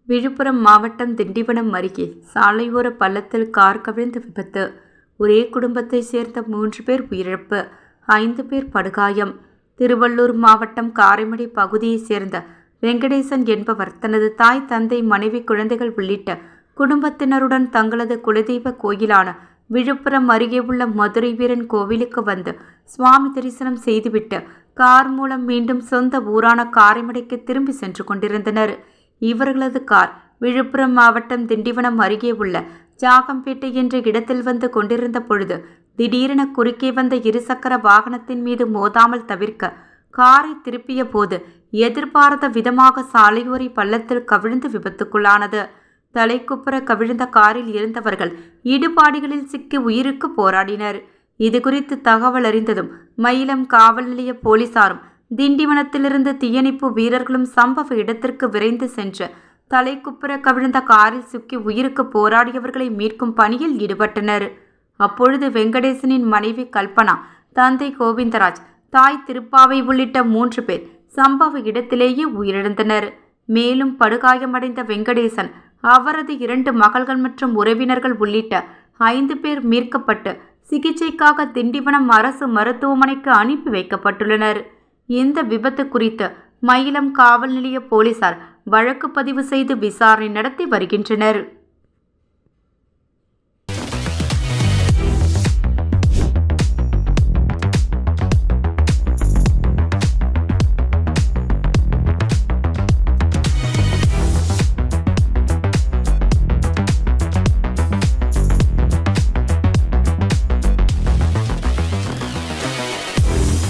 விழுப்புரம் மாவட்டம் திண்டிவனம் அருகே சாலையோர பள்ளத்தில் கார் கவிழ்ந்து விபத்து. ஒரே குடும்பத்தைச் சேர்ந்த 3 பேர் உயிரிழப்பு, 5 பேர் படுகாயம். திருவள்ளூர் மாவட்டம் காரைமடை பகுதியைச் சேர்ந்த வெங்கடேசன் என்பவர் தனது தாய், தந்தை, மனைவி, குழந்தைகள் உள்ளிட்ட குடும்பத்தினருடன் தங்களது குலதெய்வ கோயிலான விழுப்புரம் அருகே உள்ள மதுரை வீரன் கோவிலுக்கு வந்து சுவாமி தரிசனம் செய்துவிட்டு கார் மூலம் மீண்டும் சொந்த ஊரான காரைமடைக்கு திரும்பி சென்று கொண்டிருந்தனர். இவர்களது கார் விழுப்புரம் மாவட்டம் திண்டிவனம் அருகே உள்ள ஜாகம்பேட்டை என்ற இடத்தில் வந்து கொண்டிருந்த பொழுது திடீரென குறுக்கே வந்த இருசக்கர வாகனத்தின் மீது மோதாமல் தவிர்க்க காரை திருப்பிய போது எதிர்பாராத விதமாக சாலையோர பள்ளத்தில் கவிழ்ந்து விபத்துக்குள்ளானது. தலைக்குப்புற கவிழ்ந்த காரில் இருந்தவர்கள் இடுபாடுகளில் சிக்கி உயிருக்கு போராடினர். இதுகுறித்து தகவல் அறிந்ததும் மயிலம் காவல் நிலைய போலீசாரும் திண்டிவனத்திலிருந்து தீயணைப்பு வீரர்களும் சம்பவ இடத்திற்கு விரைந்து சென்று தலைக்குப்புற கவிழ்ந்த காரில் சிக்கி உயிருக்கு போராடியவர்களை மீட்கும் பணியில் ஈடுபட்டனர். அப்பொழுது வெங்கடேசனின் மனைவி கல்பனா, தந்தை கோவிந்தராஜ், தாய் திருப்பாவை உள்ளிட்ட 3 பேர் சம்பவ இடத்திலேயே உயிரிழந்தனர். மேலும் படுகாயமடைந்த வெங்கடேசன், அவரது 2 மகள்கள் மற்றும் உறவினர்கள் உள்ளிட்ட 5 பேர் மீட்கப்பட்டு சிகிச்சைக்காக திண்டிவனம் அரசு மருத்துவமனைக்கு அனுப்பி வைக்கப்பட்டுள்ளனர். இந்த விபத்து குறித்து மயிலம் காவல் நிலைய போலீசார் வழக்கு பதிவு செய்து விசாரணை நடத்தி வருகின்றனர்.